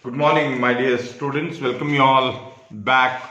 Good morning, my dear students. Welcome you all back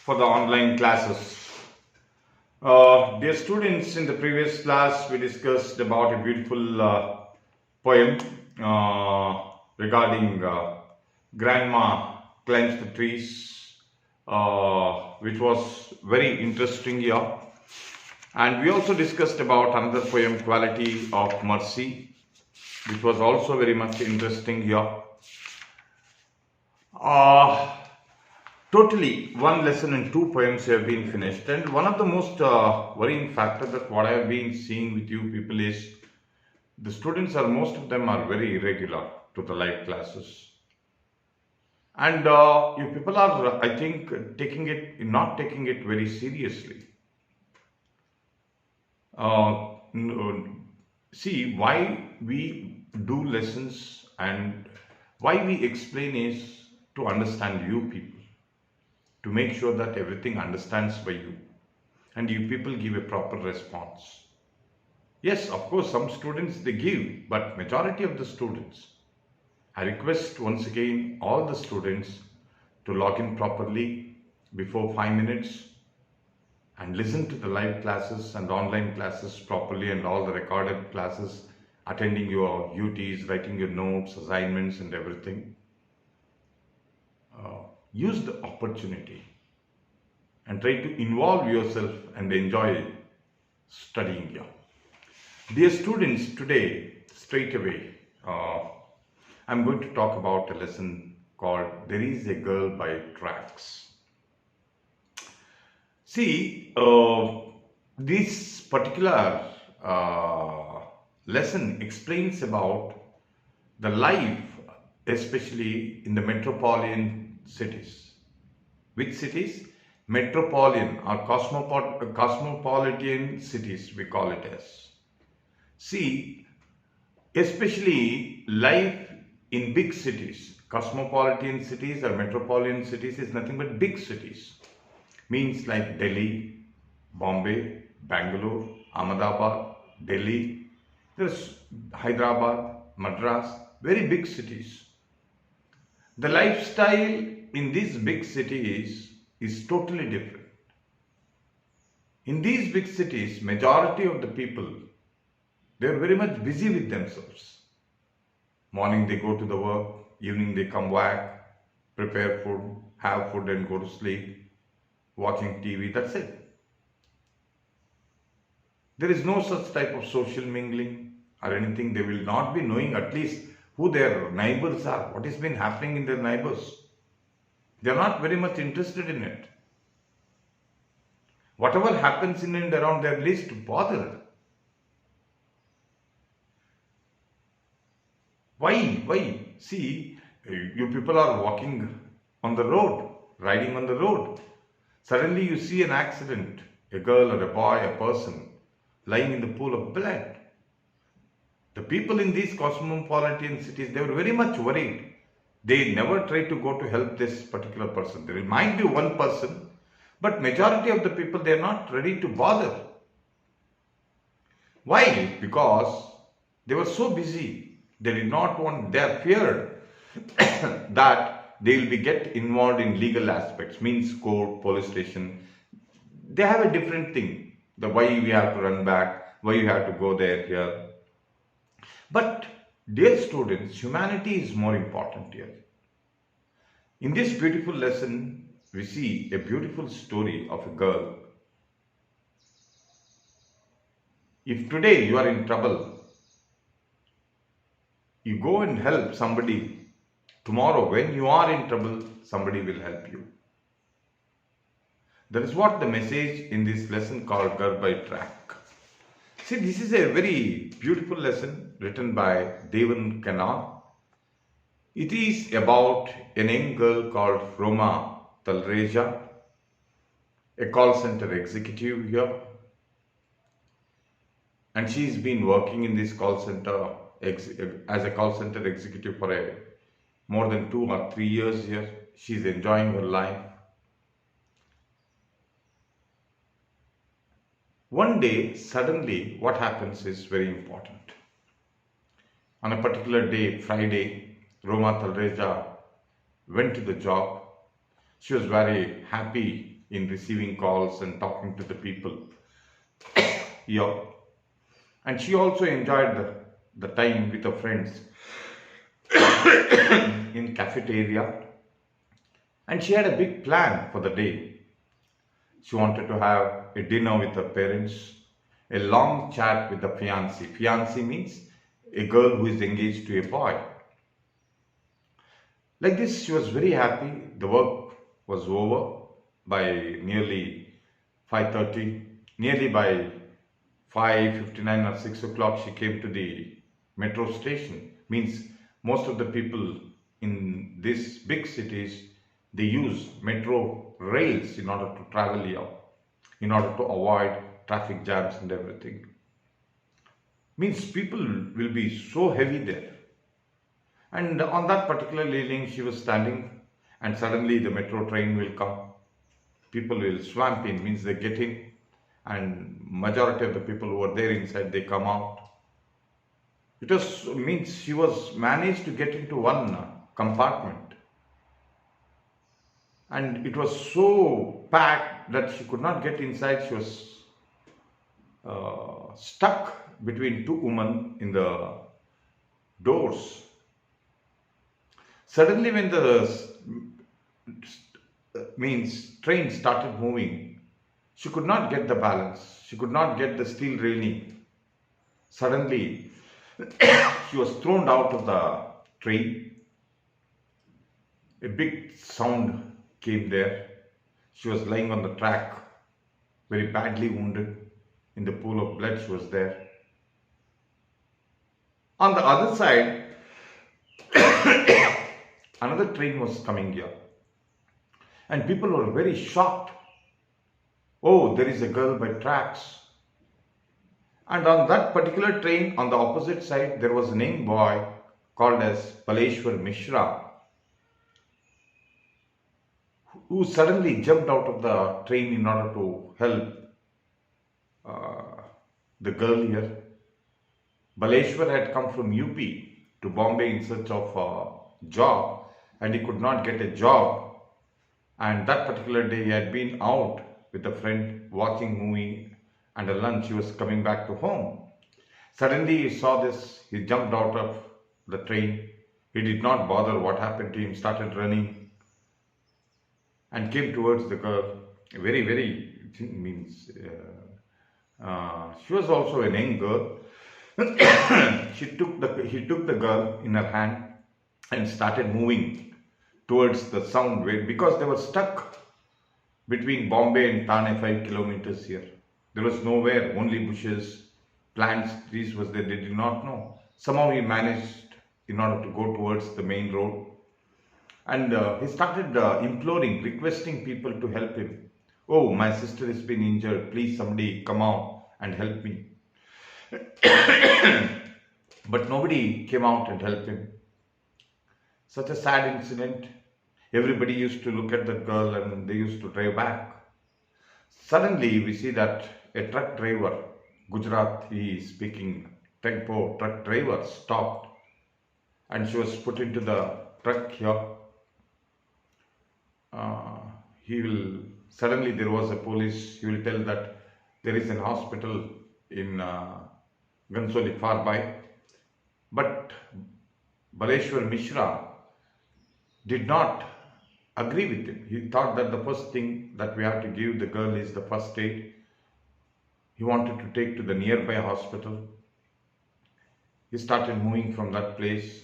for the online classes. Dear students, in the previous class, we discussed about a beautiful poem regarding Grandma Climbs the Trees, which was very interesting here. And we also discussed about another poem, Quality of Mercy, which was also very much interesting here. Uh, Totally, one lesson and two poems have been finished. And one of the most worrying factor that what I have been seeing with you people is the students are most of them are very irregular to the live classes. And you people are, I think, not taking it very seriously. See, why we do lessons and why we explain is to understand you people, to make sure that everything understands by you and you people give a proper response. Yes, of course, some students they give, but majority of the students, I request once again all the students to log in properly before 5 minutes and listen to the live classes and online classes properly and all the recorded classes, attending your UTs, writing your notes, assignments and everything. Use the opportunity and try to involve yourself and enjoy studying here. Dear students, today, straight away, I'm going to talk about a lesson called There is a Girl by Tracks. See, this particular lesson explains about the life, especially in the metropolitan cities. Which cities? Metropolitan or cosmopolitan cities, we call it as. See, especially life in big cities, cosmopolitan cities or metropolitan cities is nothing but big cities. Means like Delhi, Bombay, Bangalore, Ahmedabad, Delhi, there's Hyderabad, Madras, very big cities. The lifestyle in these big cities is totally different. In these big cities, majority of the people, they are very much busy with themselves. Morning they go to the work, evening they come back, prepare food, have food and go to sleep, watching TV, that's it. There is no such type of social mingling or anything. They will not be knowing at least who their neighbors are, what has been happening in their neighbors. They are not very much interested in it. Whatever happens in and around, they are least bothered. Why? See, you people are walking on the road, riding on the road. Suddenly you see an accident, a girl or a boy, a person lying in the pool of blood. The people in these cosmopolitan cities, they were very much worried. They never try to go to help this particular person. There might be one person, but majority of the people, they are not ready to bother. Why? Because they were so busy. They did not want, they are feared that they will be get involved in legal aspects, means court, police station. They have a different thing. The why we have to run back, why you have to go there, here. But dear students, humanity is more important here. In this beautiful lesson, we see a beautiful story of a girl. If today you are in trouble, you go and help somebody. Tomorrow, when you are in trouble, somebody will help you. That is what the message in this lesson called Girl by Track. See, this is a very beautiful lesson written by Devan Khanna. It is about a young girl called Roma Talreja, a call center executive here. And she's been working in this call center as a call center executive for more than 2 or 3 years here. She's enjoying her life. One day, suddenly, what happens is very important. On a particular day, Friday, Roma Talreja went to the job. She was very happy in receiving calls and talking to the people. Yeah. And she also enjoyed the time with her friends in cafeteria. And she had a big plan for the day. She wanted to have a dinner with her parents, a long chat with the fiancé. Fiancé means a girl who is engaged to a boy. Like this, she was very happy. The work was over by nearly 5:30. Nearly by 5:59 or 6 o'clock, she came to the metro station. Means most of the people in these big cities, they use metro rails in order to travel here, in order to avoid traffic jams and everything. Means people will be so heavy there. And on that particular evening, she was standing, and suddenly the metro train will come. People will swamp in, means they get in, and majority of the people who are there inside, they come out. It was means she was managed to get into one compartment, and it was so packed that she could not get inside. She was stuck between two women in the doors. Suddenly, when the means train started moving, she could not get the balance. She could not get the steel railing. Suddenly, she was thrown out of the train. A big sound came there. She was lying on the track, very badly wounded. In the pool of blood, she was there. On the other side, another train was coming here. And people were very shocked. Oh, there is a girl by tracks. And on that particular train, on the opposite side, there was a young boy called as Baleshwar Mishra, who suddenly jumped out of the train in order to help the girl here. Baleshwar had come from UP to Bombay in search of a job, and he could not get a job. And that particular day, he had been out with a friend watching movie and a lunch. He was coming back to home. Suddenly, he saw this. He jumped out of the train. He did not bother what happened to him. Started running and came towards the girl. Very, very means. She was also a young girl. He took the girl in her hand and started moving towards the sound wave, because they were stuck between Bombay and Thane, 5 kilometers here. There was nowhere, only bushes, plants, trees was there. They did not know. Somehow he managed in order to go towards the main road, and he started imploring, requesting people to help him. Oh, my sister has been injured. Please, somebody come out and help me. But nobody came out and helped him. Such a sad incident. Everybody used to look at that girl and they used to drive back. Suddenly, we see that a truck driver, Gujarati speaking tempo truck driver, stopped, and she was put into the truck here. Suddenly there was a police. He will tell that there is an hospital in Gansoli far by. But Baleshwar Mishra did not agree with him. He thought that the first thing that we have to give the girl is the first aid. He wanted to take to the nearby hospital. He started moving from that place.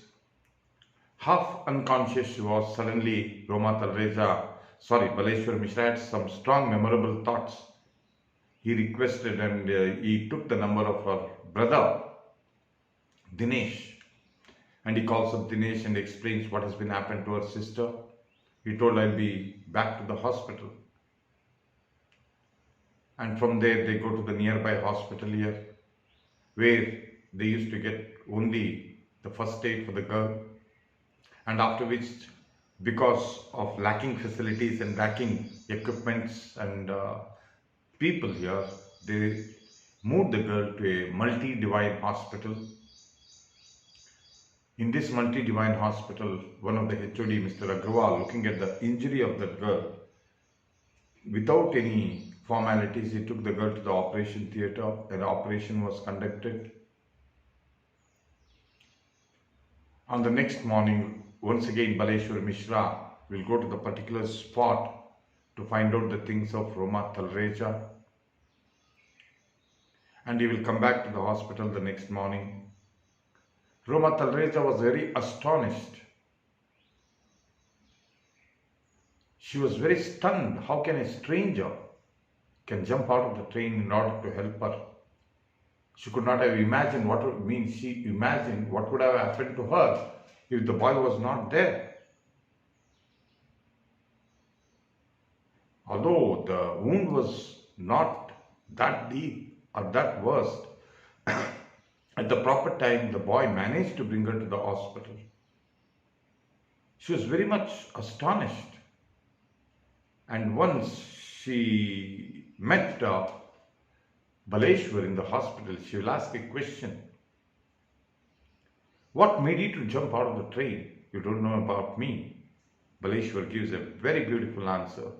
Half unconscious she was. Suddenly, Baleshwar Mishra had some strong, memorable thoughts. He requested and he took the number of her brother, Dinesh. And he calls up Dinesh and explains what has been happened to her sister. He told, I'll be back to the hospital. And from there they go to the nearby hospital here, where they used to get only the first aid for the girl. And after which, because of lacking facilities and lacking equipments and people here, they moved the girl to a multi-divine hospital. In this multi-divine hospital, one of the HOD, Mr. Agrawal, looking at the injury of that girl, without any formalities, he took the girl to the operation theatre and the operation was conducted. On the next morning, once again, Baleshwar Mishra will go to the particular spot to find out the things of Roma Talreja, and he will come back to the hospital the next morning. Roma Talreja was very astonished. She was very stunned. How can a stranger can jump out of the train in order to help her? She could not have imagined what it means. She imagined what would have happened to her if the boy was not there. Although the wound was not that deep or that worst, at the proper time, the boy managed to bring her to the hospital. She was very much astonished. And once she met Baleshwar in the hospital, she will ask a question. What made you to jump out of the train? You don't know about me. Baleshwar gives a very beautiful answer.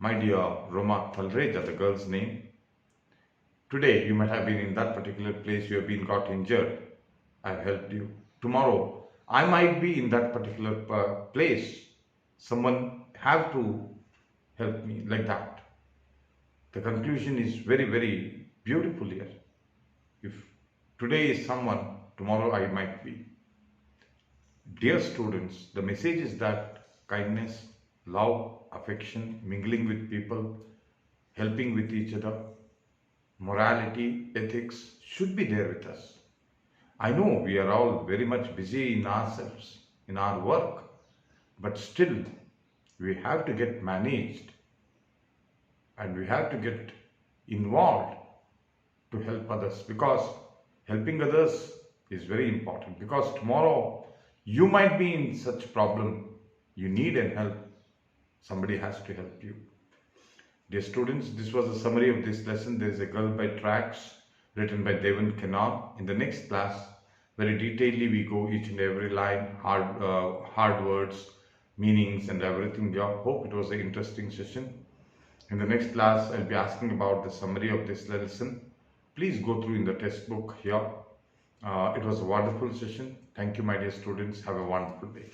My dear Roma Talreja, the girl's name. Today you might have been in that particular place, you have been got injured. I've helped you. Tomorrow I might be in that particular place. Someone have to help me, like that. The conclusion is very, very beautiful here. If today is someone, tomorrow I might be. Dear students, the message is that kindness, love, affection, mingling with people, helping with each other, morality, ethics should be there with us. I know we are all very much busy in ourselves, in our work, but still we have to get managed and we have to get involved to help others, because helping others is very important, because tomorrow you might be in such problem, you need an help, somebody has to help you. Dear students, this was a summary of this lesson. There is a Girl by Tracks written by Devan Kenal. In the next class, very detailedly we go each and every line, hard words, meanings and everything. I hope it was an interesting session. In the next class, I'll be asking about the summary of this lesson. Please go through in the textbook here. It was a wonderful session. Thank you, my dear students. Have a wonderful day.